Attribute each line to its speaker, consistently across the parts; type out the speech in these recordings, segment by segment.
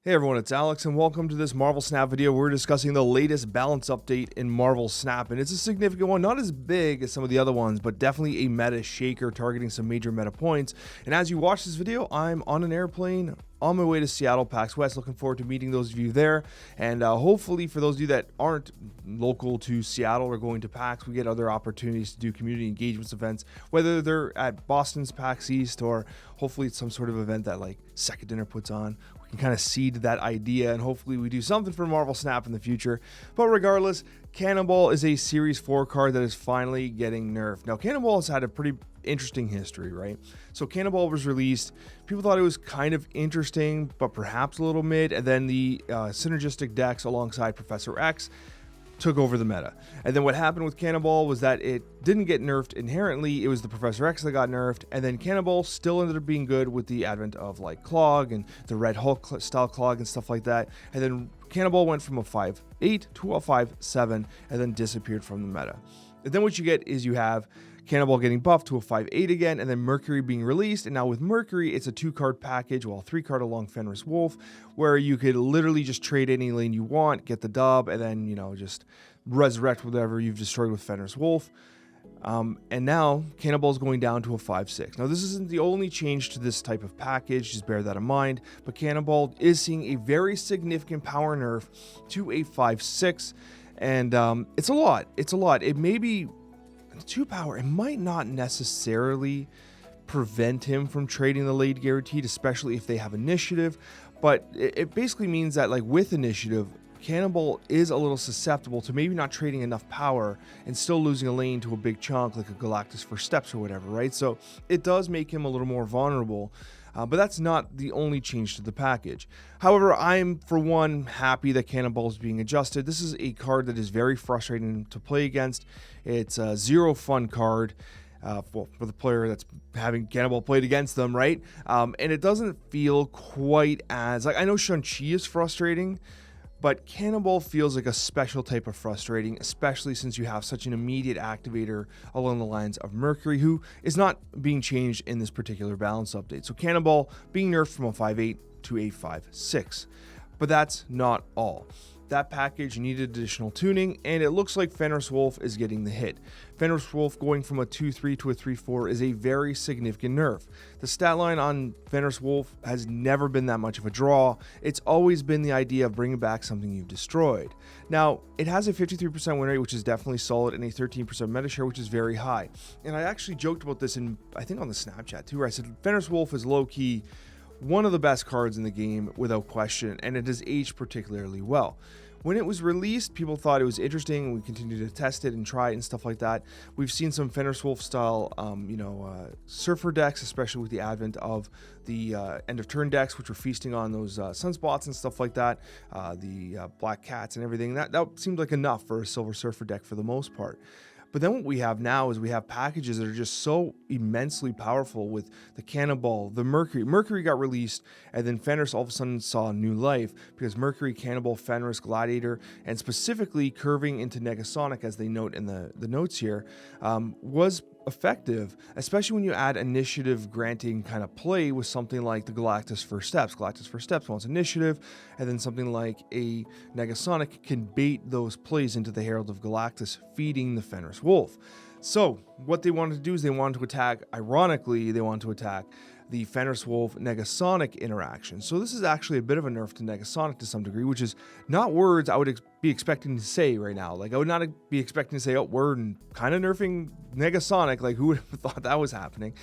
Speaker 1: Hey everyone, it's Alex and welcome to this Marvel Snap video. We're discussing the latest balance update in Marvel Snap, and it's a significant one, not as big as some of the other ones, but definitely a meta shaker targeting some major meta points. And as you watch this video, I'm on an airplane on my way to Seattle, PAX West. Looking forward to meeting those of you there, and hopefully for those of you that aren't local to Seattle or going to PAX, we get other opportunities to do community engagements events, whether they're at Boston's PAX East or hopefully it's some sort of event that like Second Dinner puts on. We can kind of seed that idea, and hopefully we do something for Marvel Snap in the future. But regardless, Cannonball is a Series 4 card that is finally getting nerfed. Now, Cannonball has had a pretty interesting history, right? So Cannonball was released, people thought it was kind of interesting, but perhaps a little mid, and then the synergistic decks alongside Professor X took over the meta. And then what happened with Cannonball was that it didn't get nerfed inherently, it was the Professor X that got nerfed, and then Cannonball still ended up being good with the advent of like Clog and the Red Hulk style Clog and stuff like that. And then Cannonball went from a 5.8 to a 5.7 and then disappeared from the meta. And then what you get is you have Cannonball getting buffed to a 5.8 again, and then Mercury being released. And now with Mercury, it's a 2-card package, well, 3-card along Fenris Wolf, where you could literally just trade any lane you want, get the dub, and then, you know, just resurrect whatever you've destroyed with Fenris Wolf. And now Cannonball is going down to a 5.6. Now, this isn't the only change to this type of package, just bear that in mind, but Cannonball is seeing a very significant power nerf to a 5.6, and it's a lot. It's a lot. It may be 2 power. It might not necessarily prevent him from trading the late guaranteed, especially if they have initiative, but it basically means that like with initiative, Cannonball is a little susceptible to maybe not trading enough power and still losing a lane to a big chunk like a Galactus for steps or whatever, right? So it does make him a little more vulnerable. But that's not the only change to the package. However, I'm, for one, happy that Cannonball is being adjusted. This is a card that is very frustrating to play against. It's a zero fun card for the player that's having Cannonball played against them, right? And it doesn't feel quite as... like, I know Shang-Chi is frustrating, but Cannonball feels like a special type of frustrating, especially since you have such an immediate activator along the lines of Mercury, who is not being changed in this particular balance update. So Cannonball being nerfed from a 5.8 to a 5.6. But that's not all. That package needed additional tuning, and it looks like Fenris Wolf is getting the hit. Fenris Wolf going from a 2.3 to a 3.4 is a very significant nerf. The stat line on Fenris Wolf has never been that much of a draw. It's always been the idea of bringing back something you've destroyed. Now, it has a 53% win rate, which is definitely solid, and a 13% meta share, which is very high. And I actually joked about this I think on the Snapchat too, where I said Fenris Wolf is low-key one of the best cards in the game without question, and it has aged particularly well. When it was released, people thought it was interesting. We continued to test it and try it and stuff like that. We've seen some Fenris Wolf style, surfer decks, especially with the advent of the end of turn decks, which were feasting on those sunspots and stuff like that, the black cats and everything. That seemed like enough for a silver surfer deck for the most part. But then what we have now is we have packages that are just so immensely powerful with the Cannonball, the Mercury. Mercury got released, and then Fenris all of a sudden saw new life because Mercury, Cannonball, Fenris, Gladiator, and specifically curving into Negasonic, as they note in the notes here, was effective, especially when you add initiative granting kind of play with something like the Galactus for steps. Galactus for steps wants initiative, and then something like a Negasonic can bait those plays into the Herald of Galactus, feeding the Fenris Wolf. So what they wanted to do is they wanted to attack, ironically, they wanted to attack the Fenris Wolf Negasonic interaction. So this is actually a bit of a nerf to Negasonic to some degree, which is not words I would be expecting to say right now. Like, I would not be expecting to say, oh, we're kind of nerfing Negasonic. Like, who would have thought that was happening?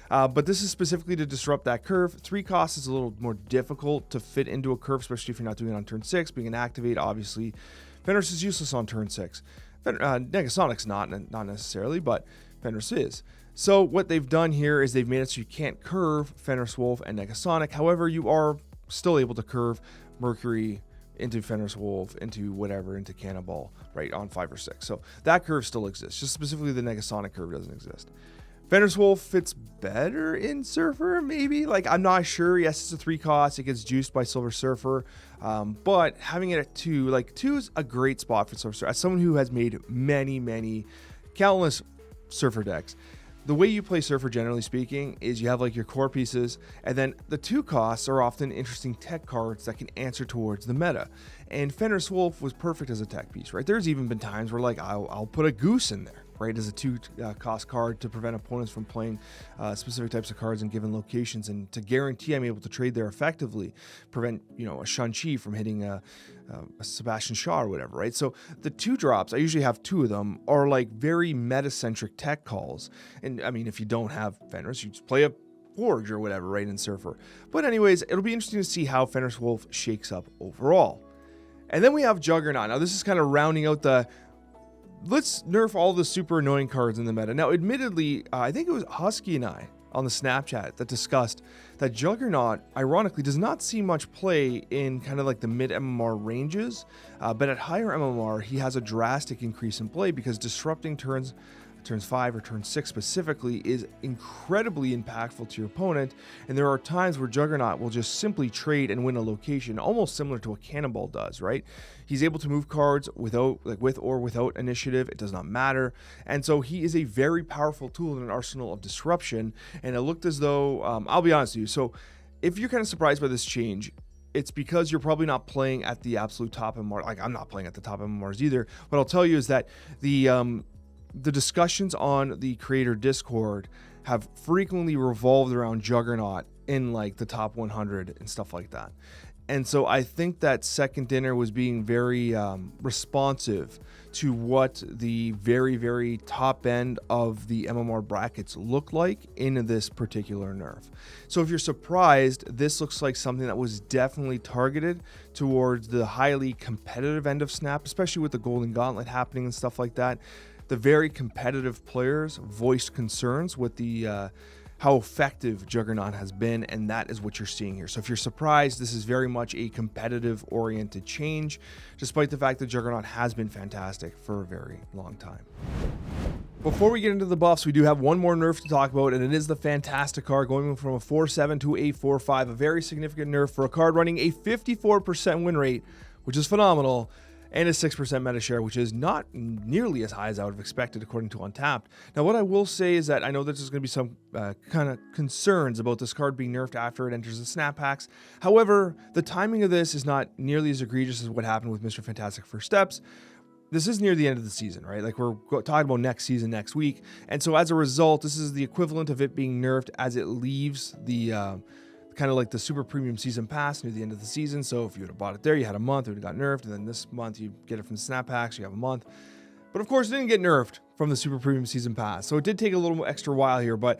Speaker 1: But this is specifically to disrupt that curve. 3 costs is a little more difficult to fit into a curve, especially if you're not doing it on turn 6. Being an activate, obviously, Fenris is useless on turn 6. Negasonic's not necessarily, but Fenris is. So what they've done here is they've made it so you can't curve Fenris Wolf and Negasonic. However, you are still able to curve Mercury into Fenris Wolf, into whatever, into Cannonball, right, on 5 or 6. So that curve still exists. Just specifically the Negasonic curve doesn't exist. Fenris Wolf fits better in Surfer, maybe? Like, I'm not sure. Yes, it's a 3 cost. It gets juiced by Silver Surfer. But having it at 2, like, 2 is a great spot for Silver Surfer. As someone who has made many, countless Surfer decks, the way you play Surfer, generally speaking, is you have like your core pieces, and then the 2 costs are often interesting tech cards that can answer towards the meta. And Fenris Wolf was perfect as a tech piece, right? There's even been times where like I'll put a Goose in there, right, as a 2 cost card to prevent opponents from playing specific types of cards in given locations, and to guarantee I'm able to trade there effectively, prevent, you know, a Shang-Chi from hitting a Sebastian Shaw or whatever, right? So the 2 drops, I usually have 2 of them, are like very meta-centric tech calls. And I mean, if you don't have Fenris, you just play a Forge or whatever, right, in Surfer. But anyways, it'll be interesting to see how Fenris Wolf shakes up overall. And then we have Juggernaut. Now this is kind of rounding out the let's nerf all the super annoying cards in the meta. Now admittedly, I think it was Husky and I on the Snapchat that discussed that Juggernaut, ironically, does not see much play in kind of like the mid MMR ranges, but at higher MMR, he has a drastic increase in play because disrupting turns 5 or turn 6 specifically is incredibly impactful to your opponent, and there are times where Juggernaut will just simply trade and win a location, almost similar to what Cannonball does, right? He's able to move cards without, like with or without initiative, it does not matter, and so he is a very powerful tool in an arsenal of disruption, and it looked as though, I'll be honest with you, so if you're kind of surprised by this change, it's because you're probably not playing at the absolute top MMR. Like, I'm not playing at the top MMRs either. What I'll tell you is that the discussions on the creator Discord have frequently revolved around Juggernaut in like the top 100 and stuff like that. And so I think that Second Dinner was being very responsive to what the very, very top end of the MMR brackets look like in this particular nerf. So if you're surprised, this looks like something that was definitely targeted towards the highly competitive end of Snap, especially with the Golden Gauntlet happening and stuff like that. The very competitive players voiced concerns with the how effective Juggernaut has been, and that is what you're seeing here. So if you're surprised, this is very much a competitive oriented change, despite the fact that Juggernaut has been fantastic for a very long time. Before we get into the buffs, we do have one more nerf to talk about, and it is the Fantasticar, going from a 4-7 to a 4-5, a very significant nerf for a card running a 54% win rate, which is phenomenal, and a 6% meta share, which is not nearly as high as I would have expected according to Untapped. Now, what I will say is that I know that there's going to be some kind of concerns about this card being nerfed after it enters the snap packs. However, the timing of this is not nearly as egregious as what happened with Mr. Fantastic First Steps. This is near the end of the season, right? Like, we're talking about next season, next week. And so as a result, this is the equivalent of it being nerfed as it leaves the kind of like the super premium season pass near the end of the season. So if you would have bought it there, you had a month, it would have got nerfed, and then this month you get it from the snap packs, you have a month. But of course, it didn't get nerfed from the super premium season pass. So it did take a little extra while here, but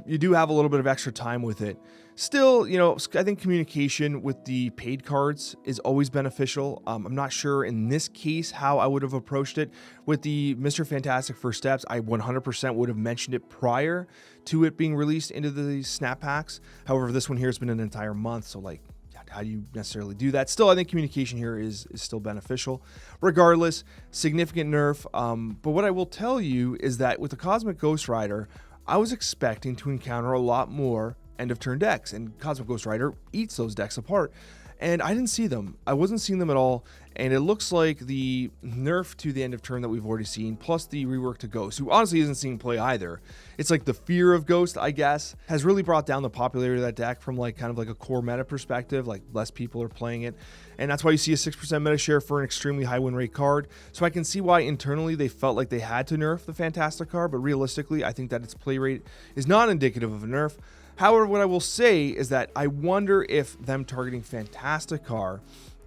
Speaker 1: you do have a little bit of extra time with it. Still, you know, I think communication with the paid cards is always beneficial. I'm not sure in this case how I would have approached it. With the Mr. Fantastic First Steps, I 100% would have mentioned it prior to it being released into the snap packs. However, this one here has been an entire month, so like, how do you necessarily do that? Still, I think communication here is still beneficial. Regardless, significant nerf. But what I will tell you is that with the Cosmic Ghost Rider, I was expecting to encounter a lot more end of turn decks, and Cosmic Ghost Rider eats those decks apart, and I didn't see them. I wasn't seeing them at all, and it looks like the nerf to the end of turn that we've already seen, plus the rework to Ghost, who honestly isn't seeing play either. It's like the fear of Ghost, I guess, has really brought down the popularity of that deck from like kind of like a core meta perspective. Like, less people are playing it, and that's why you see a 6% meta share for an extremely high win rate card. So I can see why internally they felt like they had to nerf the Fantasticar, but realistically, I think that its play rate is not indicative of a nerf. However, what I will say is that I wonder if them targeting Fantasticar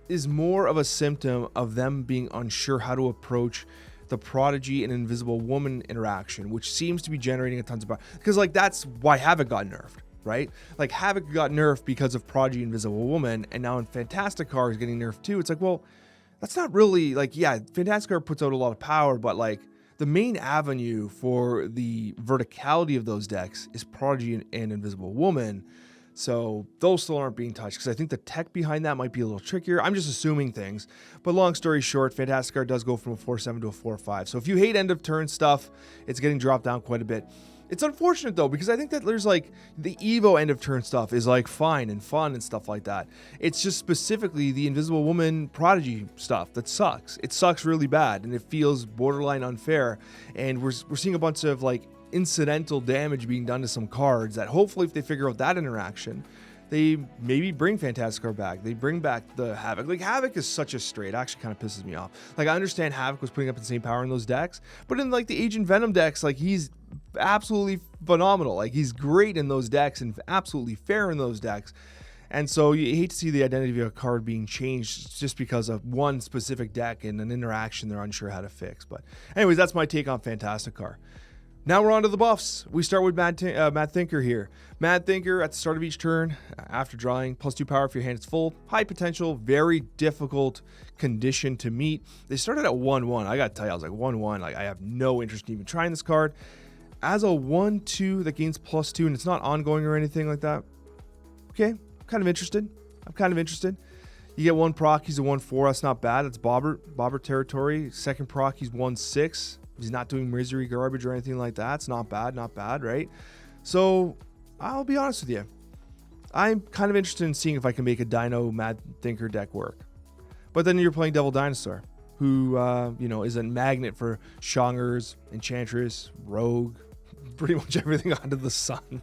Speaker 1: is more of a symptom of them being unsure how to approach the Prodigy and Invisible Woman interaction, which seems to be generating a tons of... Because, like, that's why Havoc got nerfed, right? Like, Havoc got nerfed because of Prodigy and Invisible Woman, and now in Fantasticar is getting nerfed too. It's like, well, that's not really... Like, yeah, Fantasticar puts out a lot of power, but, like, the main avenue for the verticality of those decks is Prodigy and Invisible Woman. So those still aren't being touched, because I think the tech behind that might be a little trickier. I'm just assuming things. But long story short, Fantasticar does go from a 4-7 to a 4-5. So if you hate end of turn stuff, it's getting dropped down quite a bit. It's unfortunate though, because I think that there's like the Evo end of turn stuff is like fine and fun and stuff like that. It's just specifically the Invisible Woman Prodigy stuff that sucks. It sucks really bad, and it feels borderline unfair. And we're seeing a bunch of like incidental damage being done to some cards that hopefully if they figure out that interaction, they maybe bring Fantasticar back. They bring back the Havoc. Like, Havoc is such a stray. It actually kind of pisses me off. Like, I understand Havoc was putting up insane power in those decks, but in, like, the Agent Venom decks, like, he's absolutely phenomenal. Like, he's great in those decks and absolutely fair in those decks. And so you hate to see the identity of a card being changed just because of one specific deck and an interaction they're unsure how to fix. But anyways, that's my take on Fantasticar. Now we're on to the buffs. We start with Mad Thinker here. Mad Thinker at the start of each turn, after drawing, +2 power if your hand is full. High potential, very difficult condition to meet. They started at 1/1. I gotta tell you, I was like 1/1. Like, I have no interest in even trying this card. As a 1/2 that gains +2 and it's not ongoing or anything like that. Okay, I'm kind of interested. You get 1 proc, he's a 1/4. That's not bad. That's Bobbert territory. Second proc, he's 1/6. He's not doing misery garbage or anything like that. It's not bad, right? So I'll be honest with you. I'm kind of interested in seeing if I can make a Dino Mad Thinker deck work. But then you're playing Devil Dinosaur, who is a magnet for Shangers, Enchantress, Rogue, pretty much everything under the sun.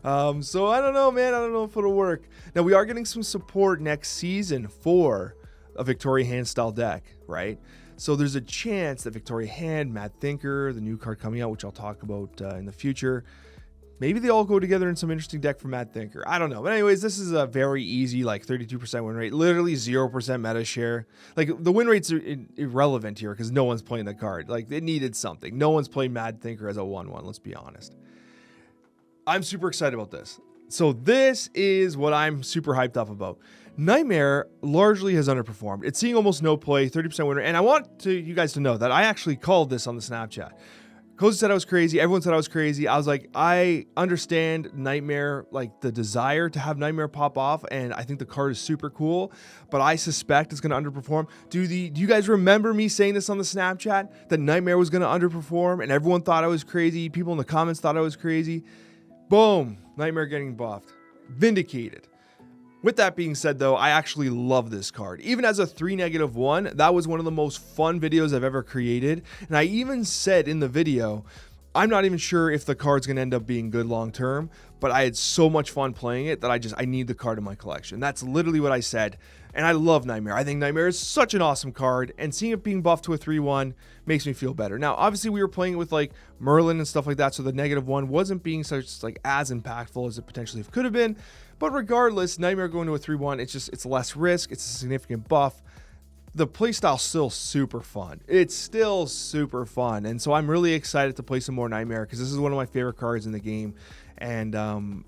Speaker 1: So I don't know, man. I don't know if it'll work. Now, we are getting some support next season for a Victoria Hand style deck, right? So there's a chance that Victoria Hand, Mad Thinker, the new card coming out, which I'll talk about in the future, maybe they all go together in some interesting deck for Mad Thinker. I don't know. But anyways, this is a very easy, like 32% win rate, literally 0% meta share. Like, the win rates are irrelevant here because no one's playing the card. Like, it needed something. No one's playing Mad Thinker as a 1/1, let's be honest. I'm super excited about this. So this is what I'm super hyped up about. Nightmare largely has underperformed. It's seeing almost no play, 30% winner. And I want you guys to know that I actually called this on the Snapchat. Coccia said I was crazy. Everyone said I was crazy. I was like, I understand Nightmare, like the desire to have Nightmare pop off. And I think the card is super cool, but I suspect it's going to underperform. Do you guys remember me saying this on the Snapchat, that Nightmare was going to underperform and everyone thought I was crazy? People in the comments thought I was crazy. Boom, Nightmare getting buffed. Vindicated. With that being said, though, I actually love this card. Even as a 3-1, that was one of the most fun videos I've ever created. And I even said in the video, I'm not even sure if the card's going to end up being good long term, but I had so much fun playing it that I need the card in my collection. That's literally what I said. And I love Nightmare. I think Nightmare is such an awesome card, and seeing it being buffed to a 3/1 makes me feel better. Now, obviously, we were playing it with like Merlin and stuff like that, so the -1 wasn't being such like as impactful as it potentially could have been. But regardless, Nightmare going to a 3/1, it's less risk, it's a significant buff. The playstyle's still super fun. It's still super fun, and so I'm really excited to play some more Nightmare because this is one of my favorite cards in the game. And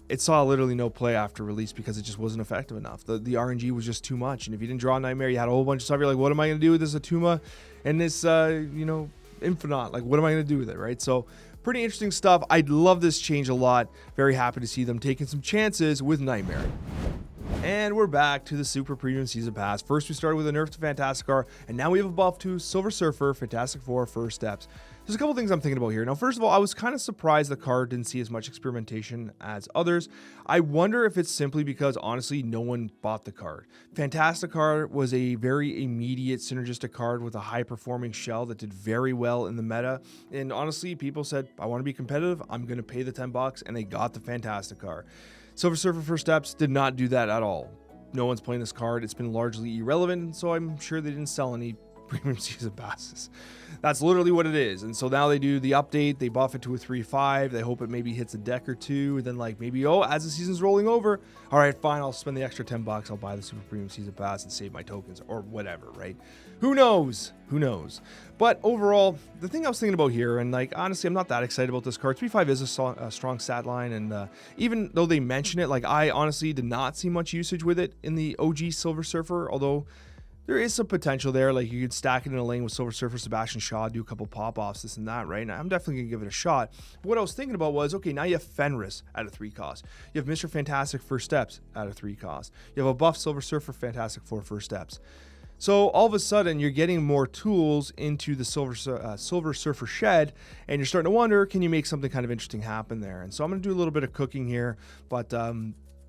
Speaker 1: it saw literally no play after release because it just wasn't effective enough. The RNG was just too much. And if you didn't draw Nightmare, you had a whole bunch of stuff. You're like, what am I going to do with this Atuma and this, Infinite? Like, what am I going to do with it, right? So pretty interesting stuff. I love this change a lot. Very happy to see them taking some chances with Nightmare. And we're back to the Super Premium Season Pass. First, we started with a nerf to Fantasticar, and now we have a buff to Silver Surfer, Fantastic Four, First Steps. There's a couple things I'm thinking about here. Now, first of all, I was kind of surprised the card didn't see as much experimentation as others. I wonder if it's simply because, honestly, no one bought the card. Fantasticar was a very immediate synergistic card with a high-performing shell that did very well in the meta. And honestly, people said, I want to be competitive, I'm going to pay the $10, and they got the Fantasticar. Silver Surfer First Steps did not do that at all. No one's playing this card. It's been largely irrelevant, so I'm sure they didn't sell any premium season passes. That's literally what it is. And so now they do the update, they buff it to a 3/5, they hope it maybe hits a deck or two, and then like maybe, as the season's rolling over, all right, fine, I'll spend the extra $10, I'll buy the super premium season pass and save my tokens or whatever, right? Who knows? But overall, the thing I was thinking about here, and like honestly, I'm not that excited about this card. 3/5 is a strong stat line, and even though they mention it, like I honestly did not see much usage with it in the OG Silver Surfer, although there is some potential there. Like you could stack it in a lane with Silver Surfer, Sebastian Shaw, do a couple pop-offs, this and that, right? And I'm definitely going to give it a shot. But what I was thinking about was, okay, now you have Fenris at a 3 cost. You have Mr. Fantastic First Steps at a 3 cost. You have a buff Silver Surfer, Fantastic Four First Steps. So all of a sudden, you're getting more tools into the Silver Surfer shed, and you're starting to wonder, can you make something kind of interesting happen there? And so I'm going to do a little bit of cooking here, but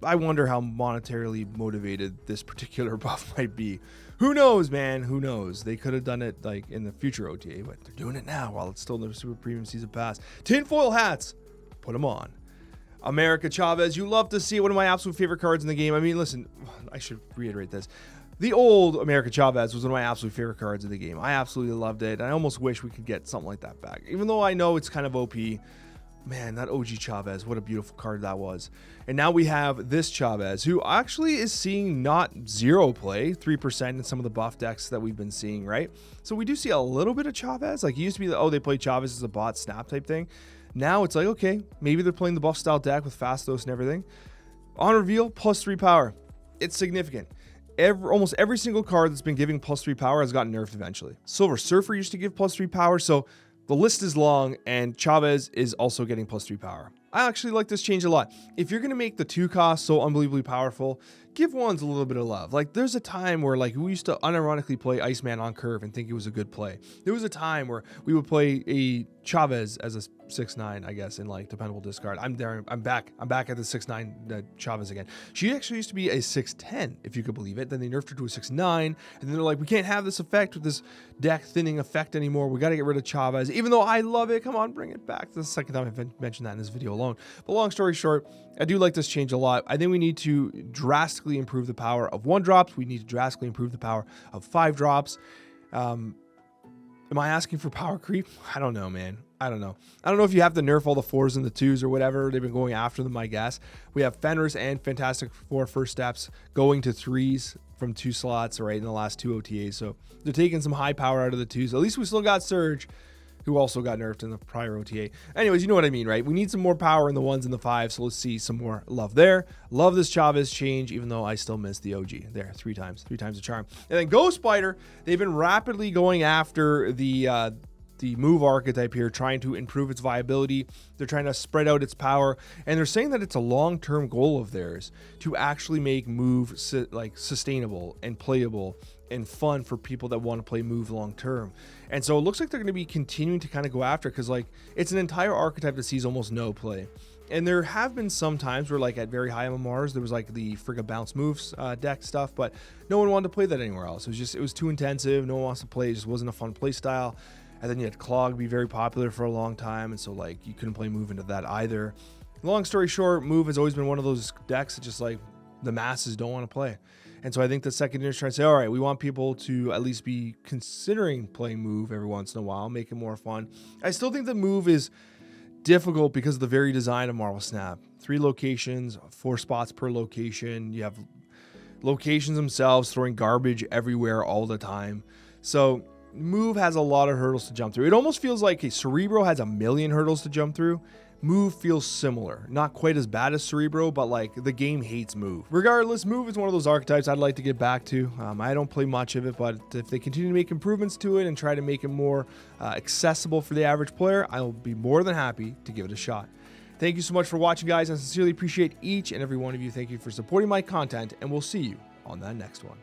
Speaker 1: I wonder how monetarily motivated this particular buff might be. Who knows, man? Who knows? They could have done it like in the future OTA, but they're doing it now while it's still in the Super Premium Season Pass. Tinfoil hats, put them on. America Chavez, you love to see one of my absolute favorite cards in the game. I mean, listen, I should reiterate this. The old America Chavez was one of my absolute favorite cards in the game. I absolutely loved it. I almost wish we could get something like that back. Even though I know it's kind of OP. Man, that OG Chavez, what a beautiful card that was. And now we have this Chavez, who actually is seeing not zero play, 3% in some of the buff decks that we've been seeing, right? So we do see a little bit of Chavez. Like, it used to be, oh, they play Chavez as a bot snap type thing. Now it's like, okay, maybe they're playing the buff style deck with Fastos and everything. On reveal, +3 power. It's significant. Almost every single card that's been giving +3 power has gotten nerfed eventually. Silver Surfer used to give +3 power, so the list is long, and Chavez is also getting +3 power. I actually like this change a lot. If you're going to make the 2 cost so unbelievably powerful, give ones a little bit of love. Like, there's a time where, like, we used to unironically play Iceman on curve and think it was a good play. There was a time where we would play a Chavez as a 6/9, I guess, in, like, dependable discard. I'm back at the 6/9 Chavez again. She actually used to be a 6/10, if you could believe it. Then they nerfed her to a 6/9, and then they're like, we can't have this effect with this deck thinning effect anymore. We got to get rid of Chavez. Even though I love it, come on, bring it back. This is the second time I've mentioned that in this video alone. But long story short, I do like this change a lot. I think we need to drastically improve the power of 1-drops. We need to drastically improve the power of 5-drops. Am I asking for power creep? I don't know, man. I don't know. I don't know if you have to nerf all the 4s and the 2s or whatever. They've been going after them, I guess. We have Fenris and Fantasticar first steps going to 3s from 2 slots, right, in the last 2 OTAs. So they're taking some high power out of the 2s. At least we still got Surge, who also got nerfed in the prior OTA. Anyways, you know what I mean, right? We need some more power in the 1s and the 5s, so let's see some more love there. Love this Chavez change, even though I still miss the OG. There, 3 times the charm. And then Ghost Spider, they've been rapidly going after the move archetype here, trying to improve its viability. They're trying to spread out its power, and they're saying that it's a long-term goal of theirs to actually make move like sustainable and playable and fun for people that want to play move long-term. And so it looks like they're going to be continuing to kind of go after, because like it's an entire archetype that sees almost no play. And there have been some times where, like, at very high MMRs, there was like the Frigga bounce moves deck stuff, but no one wanted to play that anywhere else. It was too intensive. No one wants to play. It just wasn't a fun play style. And then you had Clog be very popular for a long time, and so like you couldn't play move into that either. Long story short, move has always been one of those decks that just like the masses don't want to play. And so I think the second is trying to say, all right, we want people to at least be considering playing move every once in a while, make it more fun. I still think that move is difficult because of the very design of Marvel Snap. 3 locations, 4 spots per location. You have locations themselves throwing garbage everywhere all the time. So move has a lot of hurdles to jump through. It almost feels like a Cerebro has a million hurdles to jump through. Move feels similar. Not quite as bad as Cerebro, but like the game hates move. Regardless, move is one of those archetypes I'd like to get back to. I don't play much of it, but if they continue to make improvements to it and try to make it more accessible for the average player, I'll be more than happy to give it a shot. Thank you so much for watching, guys. I sincerely appreciate each and every one of you. Thank you for supporting my content, and we'll see you on that next one.